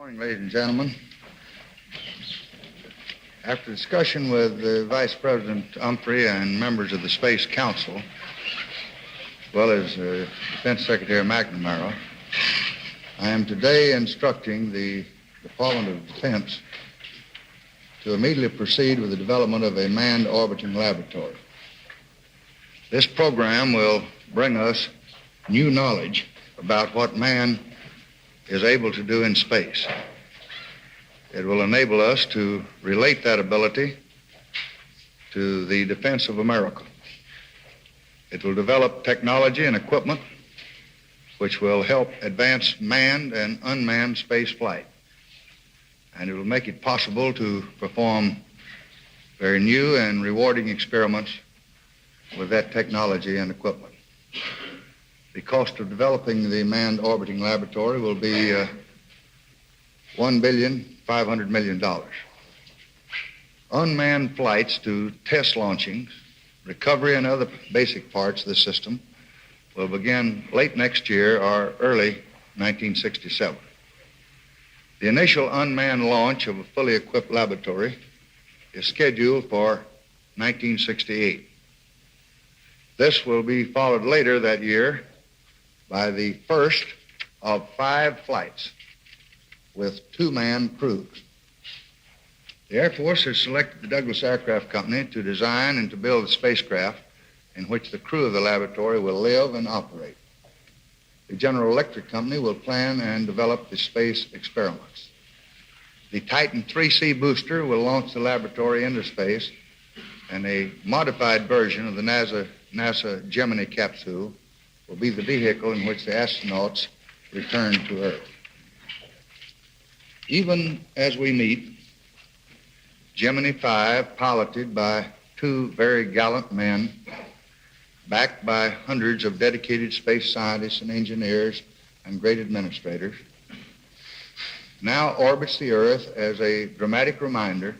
Morning, ladies and gentlemen. After discussion with Vice President Humphrey and members of the Space Council, as well as Defense Secretary McNamara, I am today instructing the Department of Defense to immediately proceed with the development of a manned orbiting laboratory. This program will bring us new knowledge about what man is able to do in space. It will enable us to relate that ability to the defense of America. It will develop technology and equipment which will help advance manned and unmanned space flight. And it will make it possible to perform very new and rewarding experiments with that technology and equipment. The cost of developing the manned orbiting laboratory will be $1.5 billion. Unmanned flights to test launchings, recovery, and other basic parts of the system will begin late next year or early 1967. The initial unmanned launch of a fully equipped laboratory is scheduled for 1968. This will be followed later that year by the first of 5 flights with 2-man crews. The Air Force has selected the Douglas Aircraft Company to design and to build a spacecraft in which the crew of the laboratory will live and operate. The General Electric Company will plan and develop the space experiments. The Titan 3C booster will launch the laboratory into space, and a modified version of the NASA Gemini capsule will be the vehicle in which the astronauts return to Earth. Even as we meet, Gemini 5, piloted by 2 very gallant men, backed by hundreds of dedicated space scientists and engineers and great administrators, now orbits the Earth as a dramatic reminder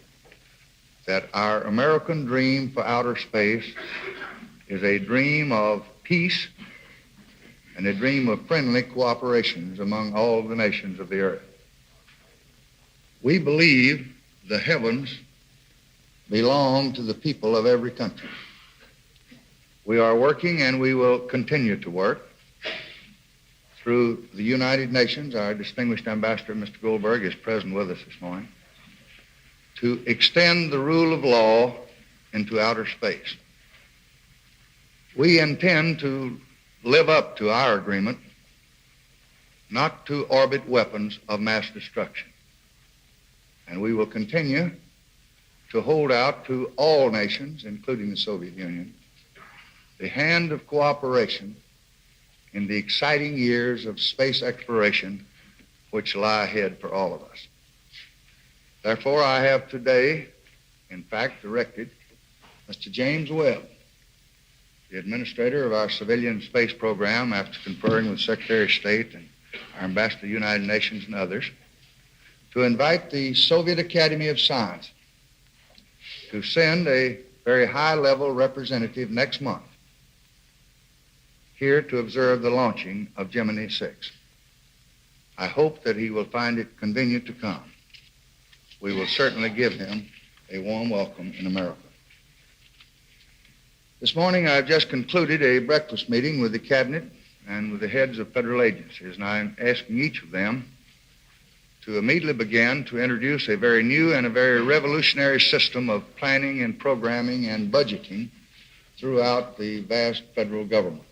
that our American dream for outer space is a dream of peace and a dream of friendly cooperations among all the nations of the earth. We believe the heavens belong to the people of every country. We are working, and we will continue to work, through the United Nations. Our distinguished ambassador, Mr. Goldberg, is present with us this morning, to extend the rule of law into outer space. We intend to live up to our agreement not to orbit weapons of mass destruction. And we will continue to hold out to all nations, including the Soviet Union, the hand of cooperation in the exciting years of space exploration which lie ahead for all of us. Therefore, I have today, in fact, directed Mr. James Webb, the administrator of our civilian space program, after conferring with Secretary of State and our ambassador to the United Nations and others, to invite the Soviet Academy of Science to send a very high-level representative next month here to observe the launching of Gemini 6. I hope that he will find it convenient to come. We will certainly give him a warm welcome in America. This morning, I've just concluded a breakfast meeting with the Cabinet and with the heads of federal agencies, and I'm asking each of them to immediately begin to introduce a very new and a very revolutionary system of planning and programming and budgeting throughout the vast federal government,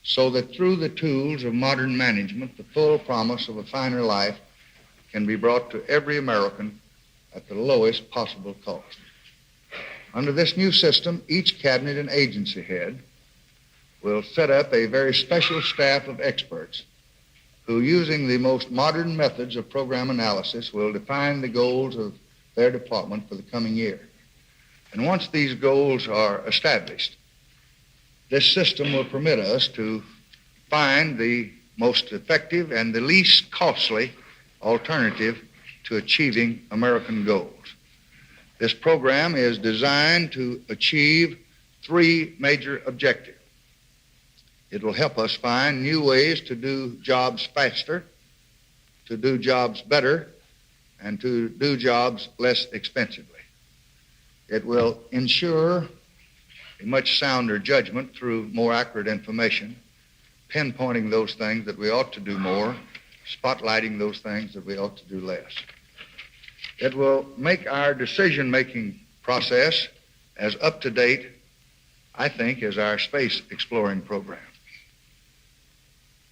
so that through the tools of modern management, the full promise of a finer life can be brought to every American at the lowest possible cost. Under this new system, each cabinet and agency head will set up a very special staff of experts who, using the most modern methods of program analysis, will define the goals of their department for the coming year. And once these goals are established, this system will permit us to find the most effective and the least costly alternative to achieving American goals. This program is designed to achieve 3 major objectives. It will help us find new ways to do jobs faster to do jobs better and to do jobs less expensively. It will ensure a much sounder judgment through more accurate information, pinpointing those things that we ought to do more, spotlighting those things that we ought to do less. It will make our decision-making process as up-to-date, I think, as our space exploring program.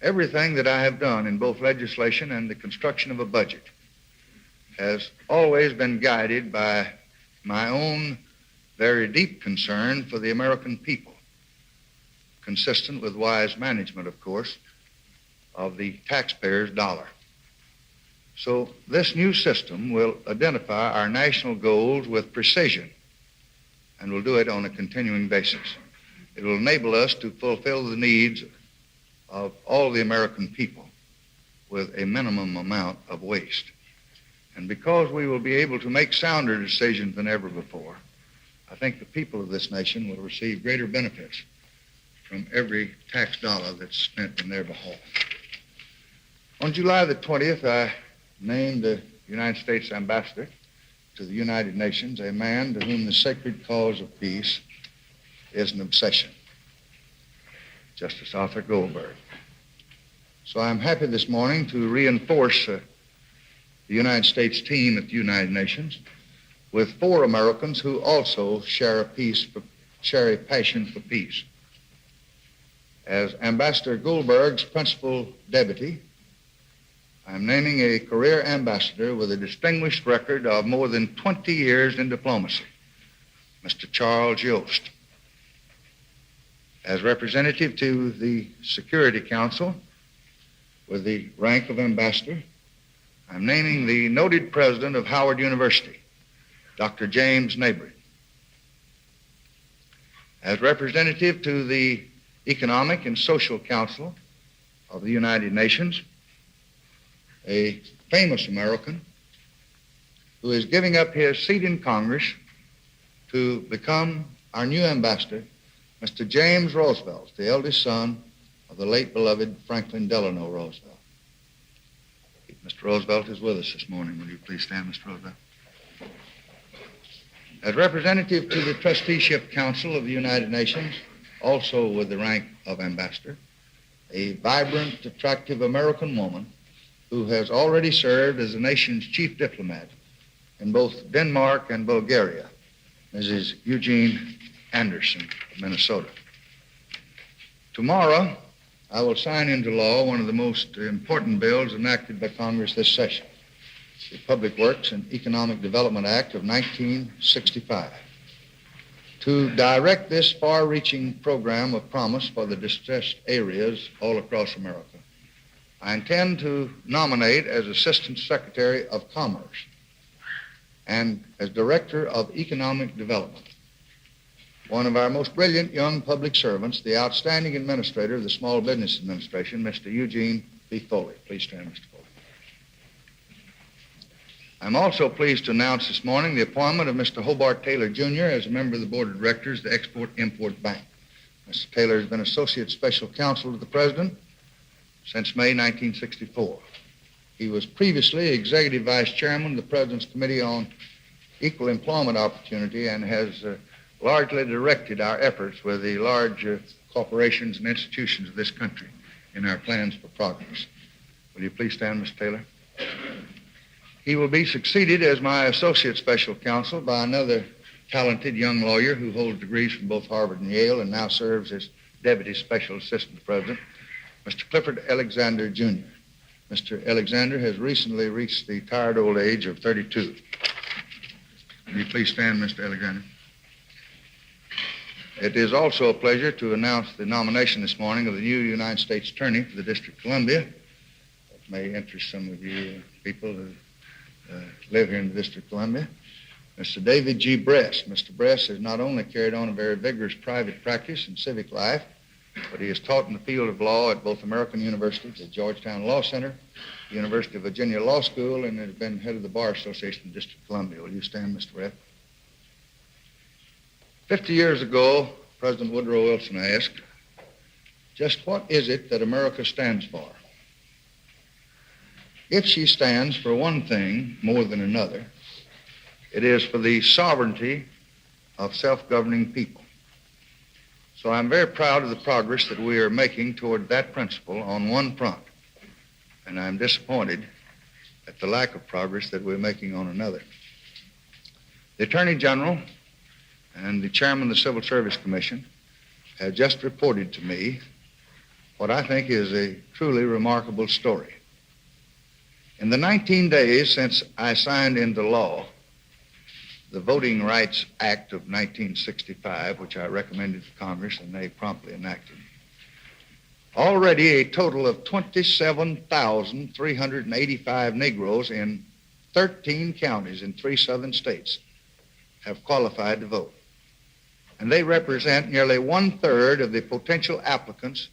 Everything that I have done in both legislation and the construction of a budget has always been guided by my own very deep concern for the American people, consistent with wise management, of course, of the taxpayer's dollar. So this new system will identify our national goals with precision, and will do it on a continuing basis. It will enable us to fulfill the needs of all the American people with a minimum amount of waste. And because we will be able to make sounder decisions than ever before, I think the people of this nation will receive greater benefits from every tax dollar that's spent in their behalf. On July the 20th, I named the United States ambassador to the United Nations, a man to whom the sacred cause of peace is an obsession, Justice Arthur Goldberg. So I'm happy this morning to reinforce the United States team at the United Nations with 4 Americans who also share a passion for peace. As Ambassador Goldberg's principal deputy, I'm naming a career ambassador with a distinguished record of more than 20 years in diplomacy, Mr. Charles Yost. As representative to the Security Council with the rank of ambassador, I'm naming the noted president of Howard University, Dr. James Nabry. As representative to the Economic and Social Council of the United Nations, a famous American who is giving up his seat in Congress to become our new ambassador, Mr. James Roosevelt, the eldest son of the late beloved Franklin Delano Roosevelt. Mr. Roosevelt is with us this morning. Will you please stand, Mr. Roosevelt? As representative to the Trusteeship Council of the United Nations, also with the rank of ambassador, a vibrant, attractive American woman who has already served as the nation's chief diplomat in both Denmark and Bulgaria, Mrs. Eugene Anderson of Minnesota. Tomorrow, I will sign into law one of the most important bills enacted by Congress this session, the Public Works and Economic Development Act of 1965, to direct this far-reaching program of promise for the distressed areas all across America. I intend to nominate as Assistant Secretary of Commerce and as Director of Economic Development one of our most brilliant young public servants, the outstanding administrator of the Small Business Administration, Mr. Eugene B. Foley. Please stand, Mr. Foley. I'm also pleased to announce this morning the appointment of Mr. Hobart Taylor, Jr. as a member of the Board of Directors of the Export-Import Bank. Mr. Taylor has been Associate Special Counsel to the President since May 1964. He was previously Executive Vice Chairman of the President's Committee on Equal Employment Opportunity and has largely directed our efforts with the large corporations and institutions of this country in our plans for progress. Will you please stand, Mr. Taylor? He will be succeeded as my Associate Special Counsel by another talented young lawyer who holds degrees from both Harvard and Yale and now serves as Deputy Special Assistant to the President, Mr. Clifford Alexander, Jr. Mr. Alexander has recently reached the tired old age of 32. Will you please stand, Mr. Alexander? It is also a pleasure to announce the nomination this morning of the new United States Attorney for the District of Columbia. That may interest some of you people who live here in the District of Columbia. Mr. David G. Bress. Mr. Bress has not only carried on a very vigorous private practice and civic life, but he has taught in the field of law at both American University, the Georgetown Law Center, the University of Virginia Law School, and has been head of the Bar Association of the District of Columbia. Will you stand, Mr. Bress? 50 years ago, President Woodrow Wilson asked, just what is it that America stands for? if she stands for one thing more than another, it is for the sovereignty of self-governing people. So I'm very proud of the progress that we are making toward that principle on one front, and I'm disappointed at the lack of progress that we're making on another. The Attorney General and the Chairman of the Civil Service Commission have just reported to me what I think is a truly remarkable story. In the 19 days since I signed into law the Voting Rights Act of 1965, which I recommended to Congress and they promptly enacted, already a total of 27,385 Negroes in 13 counties in 3 southern states have qualified to vote. And they represent nearly 1/3 of the potential applicants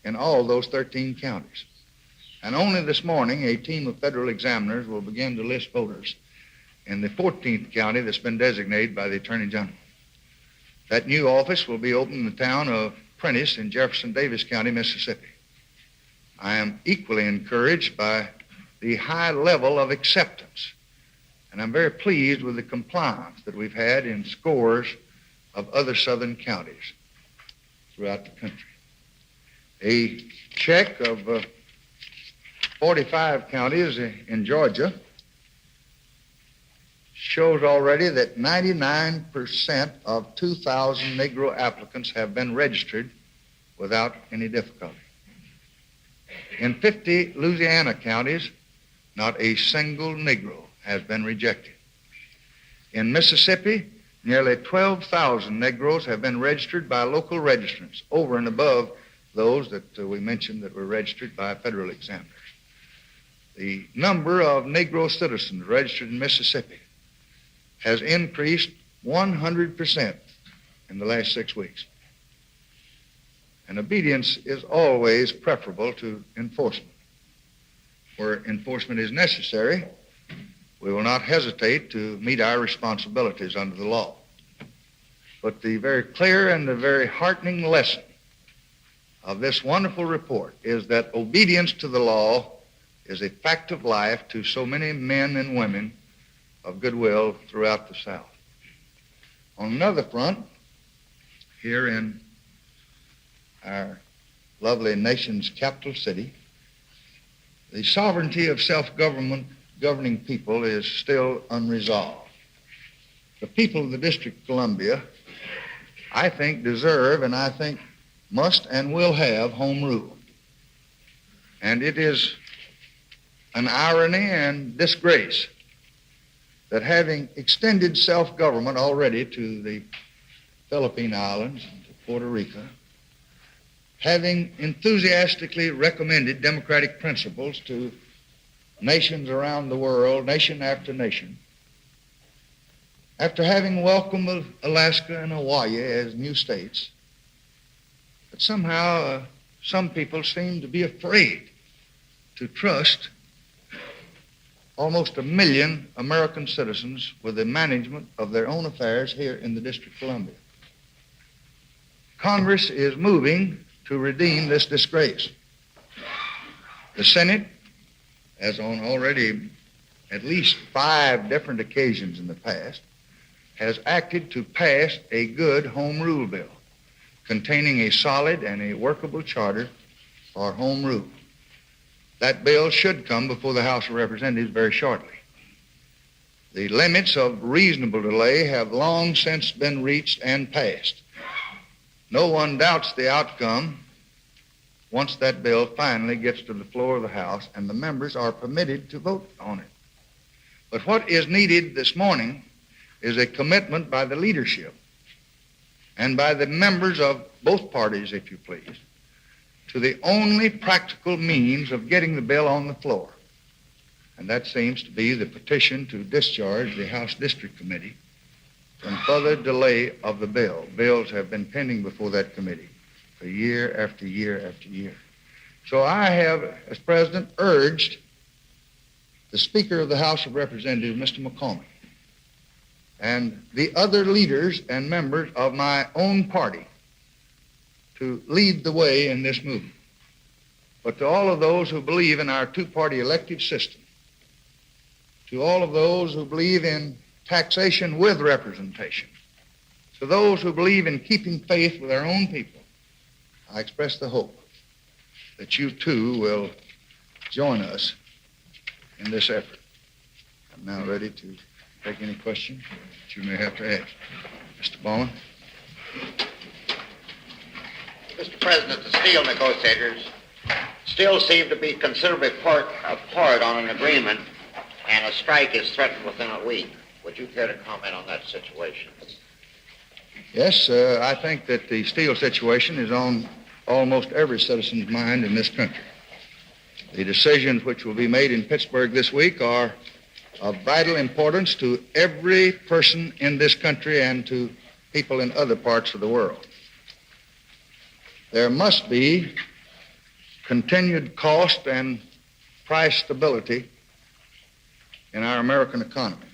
in all those 13 counties. And only this morning, a team of federal examiners will begin to list voters in the 14th county that's been designated by the Attorney General. That new office will be opened in the town of Prentiss in Jefferson Davis County, Mississippi. I am equally encouraged by the high level of acceptance, and I'm very pleased with the compliance that we've had in scores of other southern counties throughout the country. A check of 45 counties in Georgia shows already that 99% of 2,000 Negro applicants have been registered without any difficulty. In 50 Louisiana counties, not a single Negro has been rejected. In Mississippi, nearly 12,000 Negroes have been registered by local registrants, over and above those that we mentioned that were registered by federal examiners. The number of Negro citizens registered in Mississippi has increased 100% in the last 6 weeks. And obedience is always preferable to enforcement. Where enforcement is necessary, we will not hesitate to meet our responsibilities under the law. But the very clear and the very heartening lesson of this wonderful report is that obedience to the law is a fact of life to so many men and women of goodwill throughout the South. On another front, here in our lovely nation's capital city, the sovereignty of self-governing people is still unresolved. The people of the District of Columbia, I think, deserve and I think must and will have home rule. And it is an irony and disgrace that having extended self-government already to the Philippine Islands and to Puerto Rico, having enthusiastically recommended democratic principles to nations around the world, nation after nation, after having welcomed Alaska and Hawaii as new states, that somehow some people seem to be afraid to trust almost 1 million American citizens with the management of their own affairs here in the District of Columbia. Congress is moving to redeem this disgrace. The Senate, as on already at least 5 different occasions in the past, has acted to pass a good home rule bill containing a solid and a workable charter for home rule. That bill should come before the House of Representatives very shortly. The limits of reasonable delay have long since been reached and passed. No one doubts the outcome once that bill finally gets to the floor of the House and the members are permitted to vote on it. But what is needed this morning is a commitment by the leadership and by the members of both parties, if you please, to the only practical means of getting the bill on the floor. And that seems to be the petition to discharge the House District Committee from further delay of the bill. Bills have been pending before that committee for year after year after year. So I have, as President, urged the Speaker of the House of Representatives, Mr. McCormick, and the other leaders and members of my own party to lead the way in this movement. but to all of those who believe in our two-party elective system, to all of those who believe in taxation with representation, to those who believe in keeping faith with our own people, I express the hope that you too will join us in this effort. I'm now ready to take any questions that you may have to ask. Mr. Bowman. Mr. President, the steel negotiators still seem to be considerably apart on an agreement, and a strike is threatened within a week. Would you care to comment on that situation? Yes, I think that the steel situation is on almost every citizen's mind in this country. The decisions which will be made in Pittsburgh this week are of vital importance to every person in this country and to people in other parts of the world. There must be continued cost and price stability in our American economy.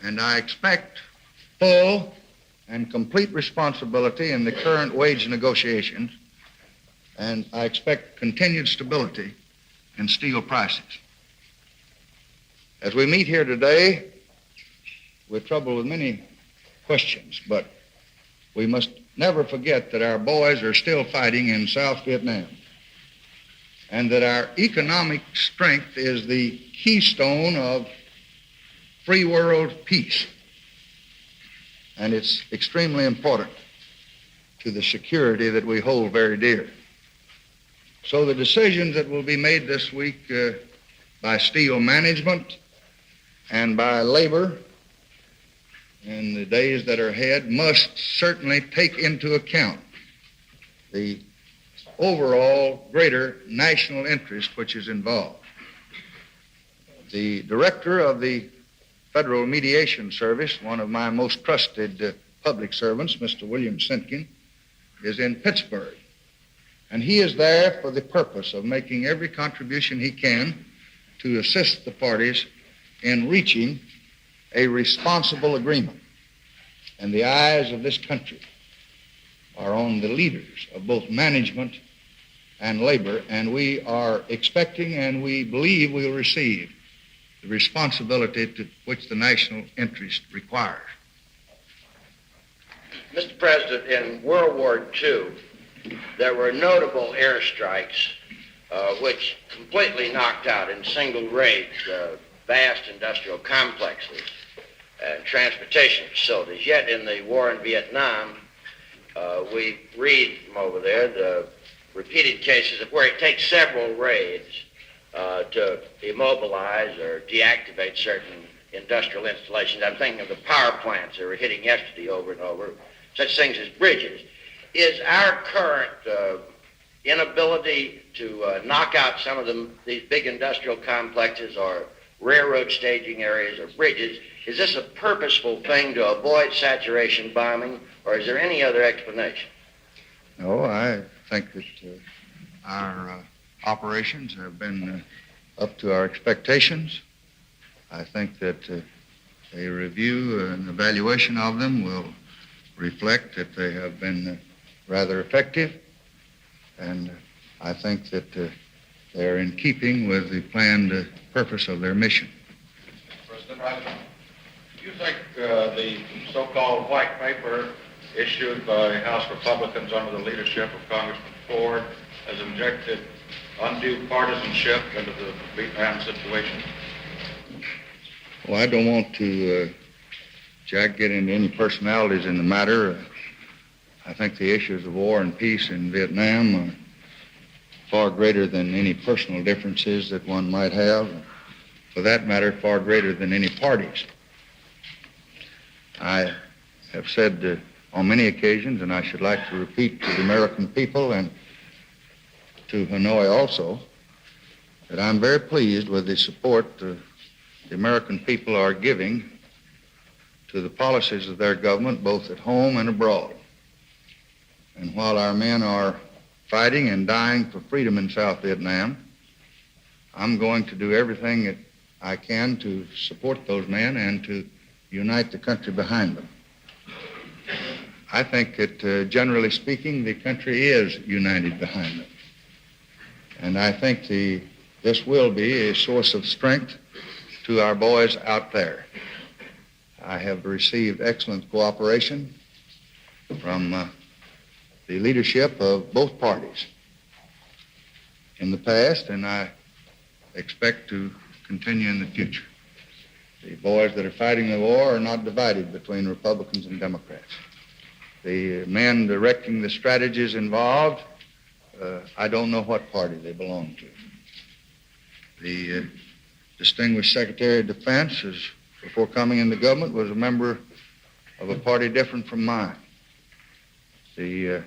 And I expect full and complete responsibility in the current wage negotiations, and I expect continued stability in steel prices. As we meet here today, we're troubled with many questions, but we must never forget that our boys are still fighting in South Vietnam, and that our economic strength is the keystone of free world peace. And it's extremely important to the security that we hold very dear. So the decisions that will be made this week by steel management and by labor in the days that are ahead must certainly take into account the overall greater national interest which is involved. The director of the Federal Mediation Service, one of my most trusted public servants, Mr. William Simpkin, is in Pittsburgh. And he is there for the purpose of making every contribution he can to assist the parties in reaching a responsible agreement. And the eyes of this country are on the leaders of both management and labor, and we are expecting and we believe we will receive the responsibility to which the national interest requires. Mr. President, in World War II, there were notable airstrikes which completely knocked out in single raids vast industrial complexes and transportation facilities. Yet in the war in Vietnam, we read from over there the repeated cases of where it takes several raids to immobilize or deactivate certain industrial installations. I'm thinking of the power plants that were hitting yesterday over and over, such things as bridges. Is our current inability to knock out some of these big industrial complexes or railroad staging areas or bridges, is this a purposeful thing to avoid saturation bombing, or is there any other explanation? No, I think that our operations have been up to our expectations. I think that a review and evaluation of them will reflect that they have been rather effective, and I think that they're in keeping with the planned purpose of their mission. President, do you think the so-called white paper issued by House Republicans under the leadership of Congressman Ford has injected undue partisanship into the Vietnam situation? Well, I don't want to, Jack, get into any personalities in the matter. I think the issues of war and peace in Vietnam are far greater than any personal differences that one might have. For that matter, far greater than any parties. I have said on many occasions, and I should like to repeat to the American people and to Hanoi also, that I'm very pleased with the support the American people are giving to the policies of their government, both at home and abroad. And while our men are fighting and dying for freedom in South Vietnam, I'm going to do everything that I can to support those men and to unite the country behind them. I think that, generally speaking, the country is united behind them. And I think this will be a source of strength to our boys out there. I have received excellent cooperation from the leadership of both parties in the past, and I expect to continue in the future. The boys that are fighting the war are not divided between Republicans and Democrats. The men directing the strategies involved, I don't know what party they belong to. The distinguished Secretary of Defense, before coming into government, was a member of a party different from mine. The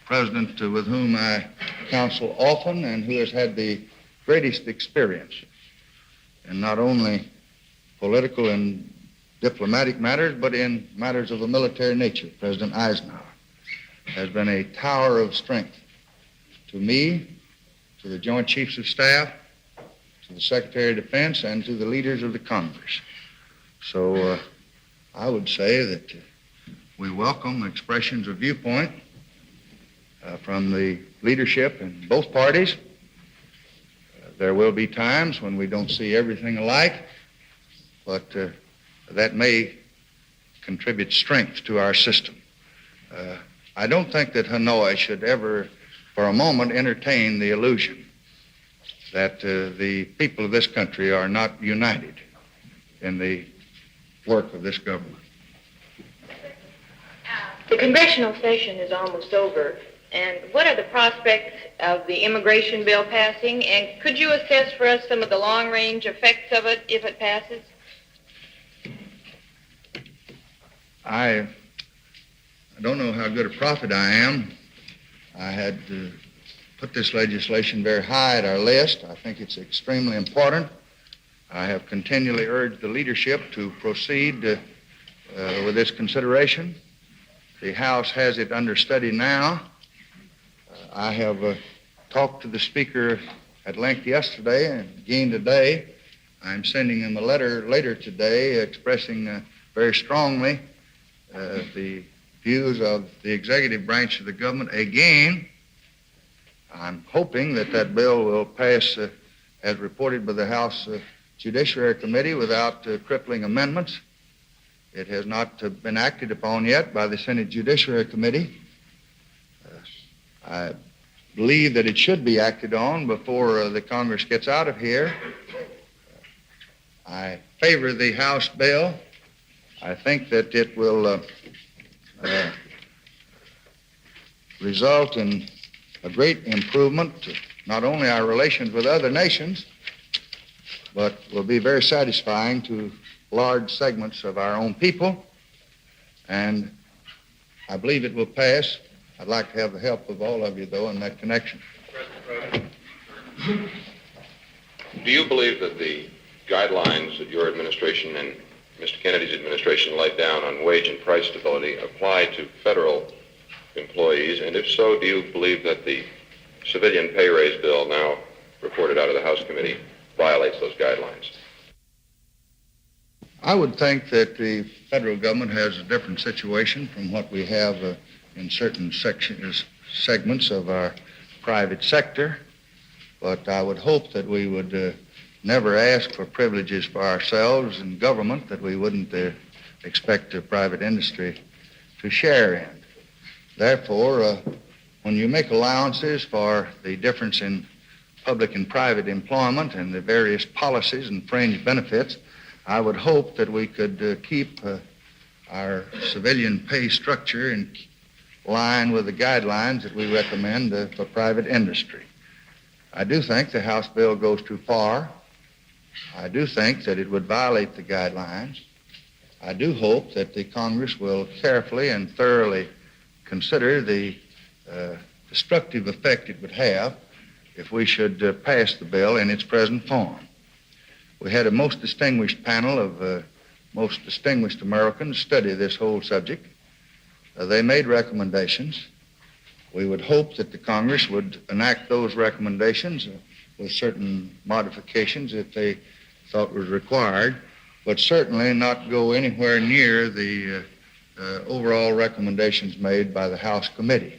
president with whom I counsel often and who has had the greatest experience in not only political and diplomatic matters, but in matters of a military nature, President Eisenhower, has been a tower of strength to me, to the Joint Chiefs of Staff, to the Secretary of Defense, and to the leaders of the Congress. So I would say that we welcome expressions of viewpoint from the leadership in both parties. There will be times when we don't see everything alike, but that may contribute strength to our system. I don't think that Hanoi should ever, for a moment, entertain the illusion that the people of this country are not united in the work of this government. The congressional session is almost over, and what are the prospects of the immigration bill passing, and could you assess for us some of the long-range effects of it if it passes? I don't know how good a prophet I am. I had put this legislation very high at our list. I think it's extremely important. I have continually urged the leadership to proceed with this consideration. The House has it under study now. I have talked to the Speaker at length yesterday and again today. I'm sending him a letter later today expressing very strongly the views of the executive branch of the government. Again, I'm hoping that that bill will pass as reported by the House Judiciary Committee without crippling amendments. It has not been acted upon yet by the Senate Judiciary Committee. I believe that it should be acted on before the Congress gets out of here. I favor the House bill. I think that it will result in a great improvement to not only our relations with other nations, but will be very satisfying to large segments of our own people. And I believe it will pass. I'd like to have the help of all of you, though, in that connection. Do you believe that the guidelines that your administration and Mr. Kennedy's administration laid down on wage and price stability apply to federal employees? And if so, do you believe that the civilian pay raise bill now reported out of the House committee violates those guidelines? I would think that the federal government has a different situation from what we have in certain segments of our private sector. But I would hope that we would never ask for privileges for ourselves in government that we wouldn't expect the private industry to share in. Therefore, when you make allowances for the difference in public and private employment and the various policies and fringe benefits, I would hope that we could keep our civilian pay structure in line with the guidelines that we recommend for private industry. I do think the House bill goes too far. I do think that it would violate the guidelines. I do hope that the Congress will carefully and thoroughly consider the destructive effect it would have if we should pass the bill in its present form. We had a most distinguished panel of most distinguished Americans study this whole subject. They made recommendations. We would hope that the Congress would enact those recommendations with certain modifications if they thought was required, but certainly not go anywhere near the overall recommendations made by the House committee,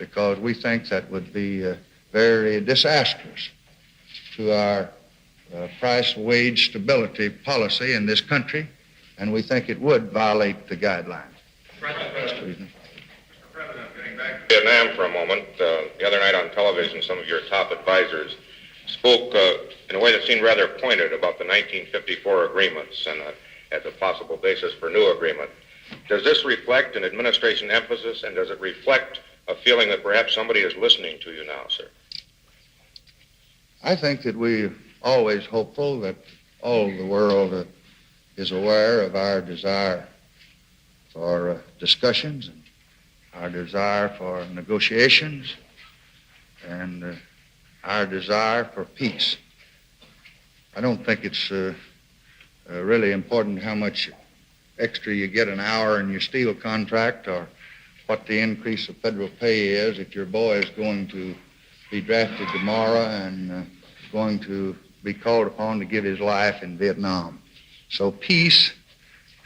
because we think that would be very disastrous to our price-wage stability policy in this country, and we think it would violate the guidelines. Mr. President, getting back to Vietnam for a moment. The other night on television, some of your top advisors spoke in a way that seemed rather pointed about the 1954 agreements and as a possible basis for new agreement. Does this reflect an administration emphasis, and does it reflect a feeling that perhaps somebody is listening to you now, sir? I think that we're always hopeful that all of the world is aware of our desire for discussions and our desire for negotiations and our desire for peace. I don't think it's really important how much extra you get an hour in your steel contract or what the increase of federal pay is if your boy is going to be drafted tomorrow and going to be called upon to give his life in Vietnam. So peace,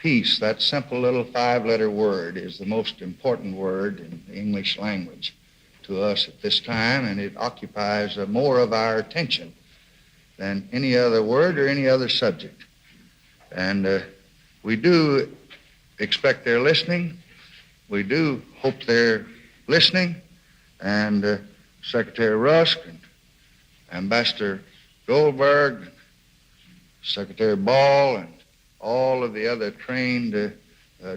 that simple little 5-letter word, is the most important word in the English language to us at this time, and it occupies more of our attention than any other word or any other subject. And we do expect their listening. We do hope they're listening. And Secretary Rusk and Ambassador Goldberg, and Secretary Ball, and all of the other trained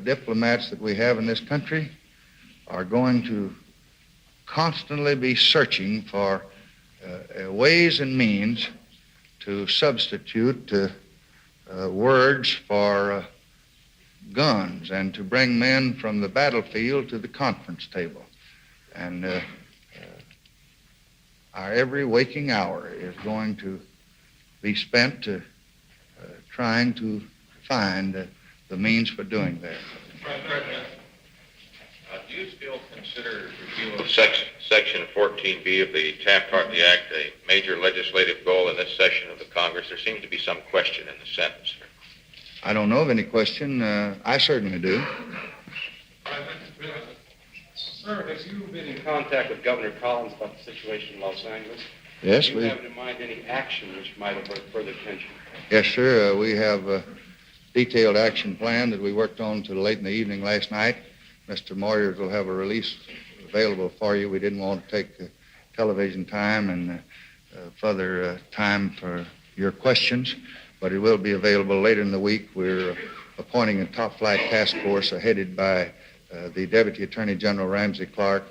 diplomats that we have in this country are going to constantly be searching for ways and means to substitute words for guns and to bring men from the battlefield to the conference table. And our every waking hour is going to be spent trying to find the means for doing that. President, do you still consider review of Section 14B of the Taft-Hartley Act a major legislative goal in this session of the Congress? There seems to be some question in the sentence. I don't know of any question. I certainly do. Sir, have you been in contact with Governor Collins about the situation in Los Angeles? Yes, Do you have in mind any action which might avert further tension? Yes, sir. We have a detailed action plan that we worked on till late in the evening last night. Mr. Moyers will have a release available for you. We didn't want to take television time and further time for your questions, but it will be available later in the week. We're appointing a top-flight task force headed by the Deputy Attorney General Ramsey Clark,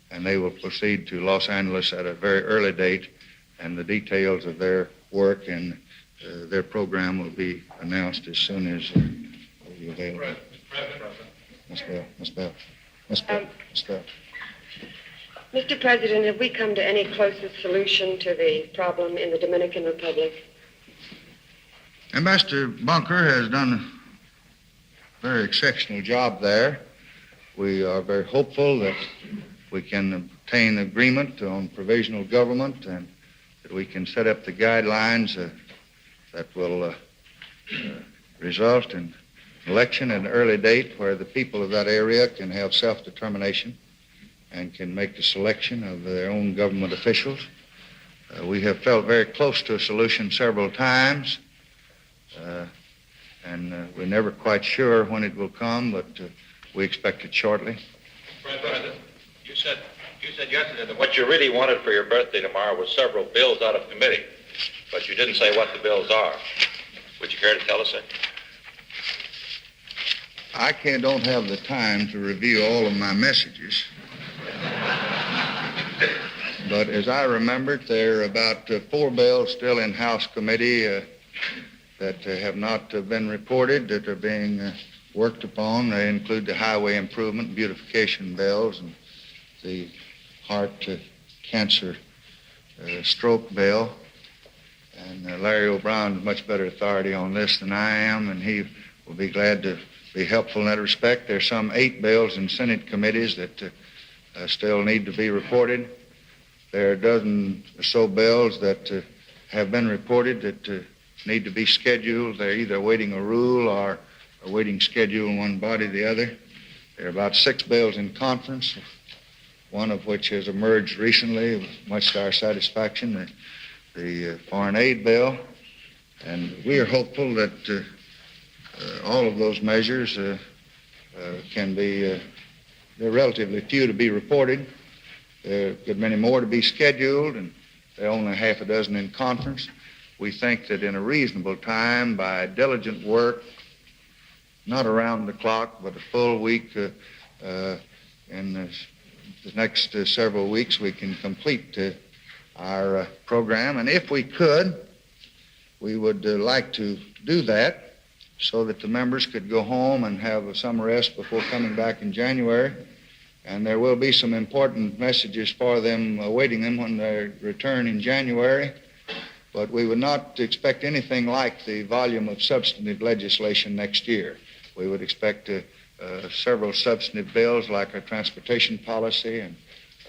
and they will proceed to Los Angeles at a very early date, and the details of their work and their program will be announced as soon as will be available. Miss Bell. Mr. President, have we come to any closest solution to the problem in the Dominican Republic? Ambassador Bunker has done a very exceptional job there. We are very hopeful that we can obtain agreement on provisional government and that we can set up the guidelines that will result in election at an early date where the people of that area can have self-determination and can make the selection of their own government officials. We have felt very close to a solution several times, and we're never quite sure when it will come, but we expect it shortly. President, you said yesterday that what you really wanted for your birthday tomorrow was several bills out of committee, but you didn't say what the bills are. Would you care to tell us that? I don't have the time to review all of my messages. But as I remembered, there are about 4 bills still in House committee that have not been reported, that are being worked upon. They include the highway improvement and beautification bills and the heart cancer stroke bill. And Larry O'Brien is much better authority on this than I am, and he will be glad to be helpful in that respect. There are some 8 bills in Senate committees that still need to be reported. There are a dozen or so bills that have been reported that need to be scheduled. They're either awaiting a rule or awaiting schedule in one body or the other. There are about 6 bills in conference one of which has emerged recently, much to our satisfaction, the foreign aid bill. And we are hopeful that all of those measures can be, they're relatively few to be reported. There are a good many more to be scheduled, and there are only half a dozen in conference. We think that in a reasonable time, by diligent work, not around the clock, but a full week, in the next several weeks, we can complete our program. And if we could, we would like to do that so that the members could go home and have some rest before coming back in January. And there will be some important messages for them awaiting them when they return in January. But we would not expect anything like the volume of substantive legislation next year. We would expect several substantive bills like our transportation policy and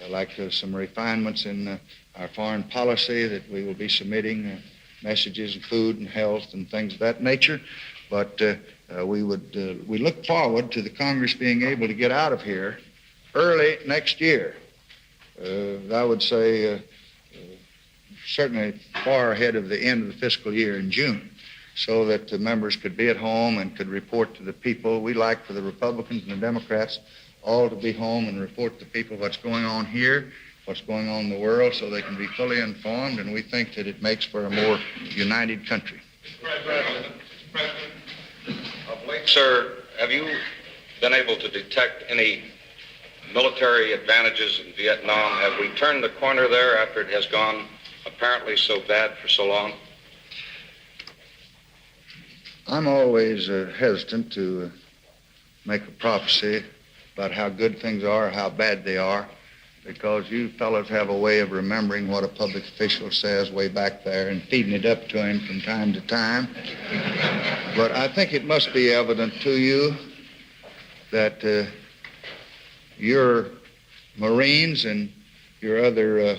like some refinements in our foreign policy that we will be submitting, messages of food and health and things of that nature. But we look forward to the Congress being able to get out of here early next year. I would say certainly far ahead of the end of the fiscal year in June, so that the members could be at home and could report to the people. We like for the Republicans and the Democrats all to be home and report to the people what's going on here, what's going on in the world, so they can be fully informed, and we think that it makes for a more united country. Mr. President, of late, sir, have you been able to detect any military advantages in Vietnam? Have we turned the corner there after it has gone apparently so bad for so long? I'm always hesitant to make a prophecy about how good things are or how bad they are, because you fellows have a way of remembering what a public official says way back there and feeding it up to him from time to time. But I think it must be evident to you that your Marines and your other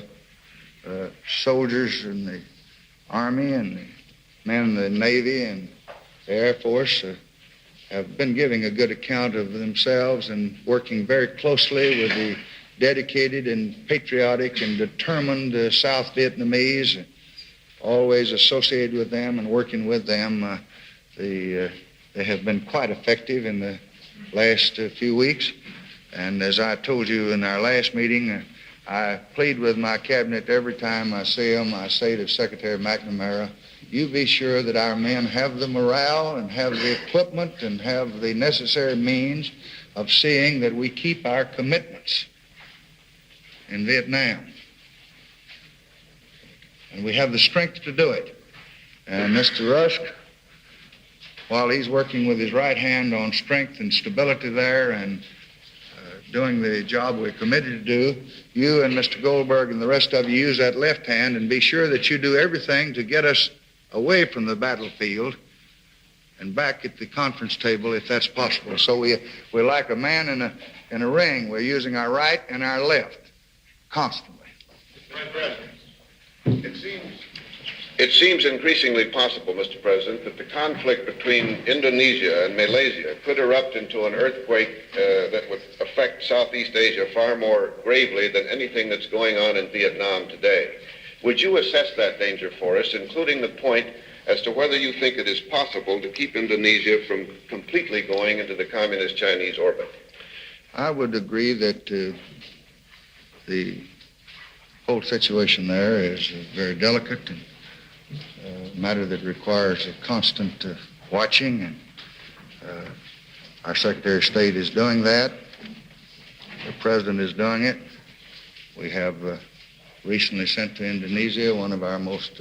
soldiers in the Army and the men in the Navy and the Air Force have been giving a good account of themselves and working very closely with the dedicated and patriotic and determined South Vietnamese, always associated with them and working with them. They have been quite effective in the last few weeks. And as I told you in our last meeting, I plead with my cabinet every time I see them. I say to Secretary McNamara, you be sure that our men have the morale and have the equipment and have the necessary means of seeing that we keep our commitments in Vietnam. And we have the strength to do it. And Mr. Rusk, while he's working with his right hand on strength and stability there and doing the job we're committed to do, you and Mr. Goldberg and the rest of you use that left hand and be sure that you do everything to get us away from the battlefield and back at the conference table if that's possible. So we're like a man in a ring. We're using our right and our left constantly. Mr. President, it seems increasingly possible, Mr. President, that the conflict between Indonesia and Malaysia could erupt into an earthquake that would affect Southeast Asia far more gravely than anything that's going on in Vietnam today. Would you assess that danger for us, including the point as to whether you think it is possible to keep Indonesia from completely going into the communist Chinese orbit? I would agree that the whole situation there is very delicate and a matter that requires a constant watching, and our Secretary of State is doing that. The President is doing it. We have recently sent to Indonesia one of our most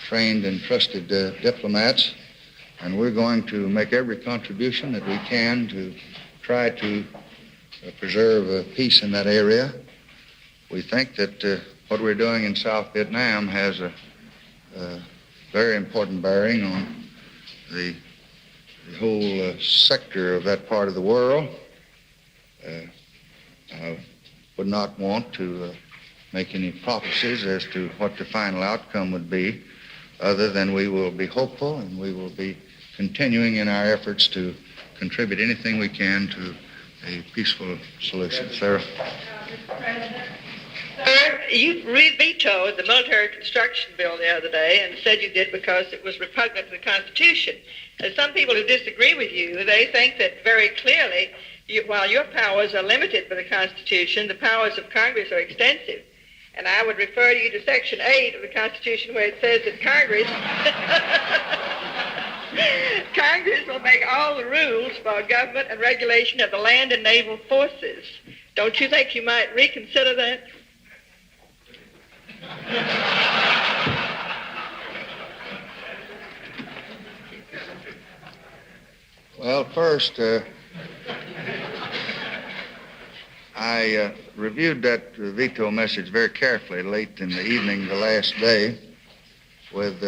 trained and trusted diplomats, and we're going to make every contribution that we can to try to preserve peace in that area. We think that what we're doing in South Vietnam has a very important bearing on the whole sector of that part of the world. I would not want to make any prophecies as to what the final outcome would be, other than we will be hopeful and we will be continuing in our efforts to contribute anything we can to a peaceful solution. Sarah? Sir, you vetoed the military construction bill the other day and said you did because it was repugnant to the Constitution. Some people who disagree with you, they think that very clearly, while your powers are limited by the Constitution, the powers of Congress are extensive. And I would refer you to Section 8 of the Constitution where it says that Congress will make all the rules for government and regulation of the land and naval forces. Don't you think you might reconsider that? Well, first, I reviewed that veto message very carefully late in the evening the last day with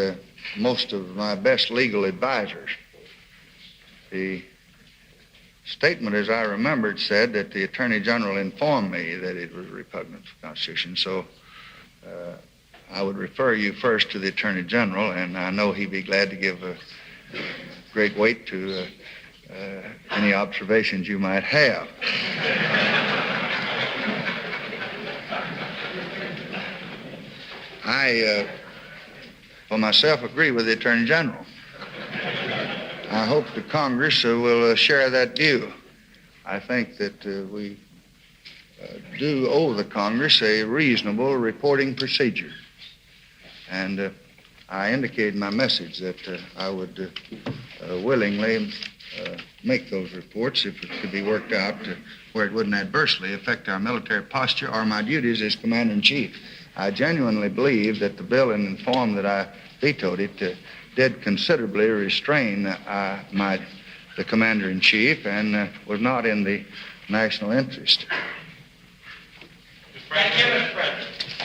most of my best legal advisors. The statement, as I remembered, said that the Attorney General informed me that it was repugnant to the Constitution. So I would refer you first to the Attorney General, and I know he'd be glad to give great weight to any observations you might have. I, for myself, agree with the Attorney General. I hope the Congress will share that view. I think that we do owe the Congress a reasonable reporting procedure. And I indicated in my message that I would willingly make those reports if it could be worked out where it wouldn't adversely affect our military posture or my duties as Commander-in-Chief. I genuinely believe that the bill in the form that I vetoed it did considerably restrain the Commander-in-Chief and was not in the national interest. Thank you, Mr. President.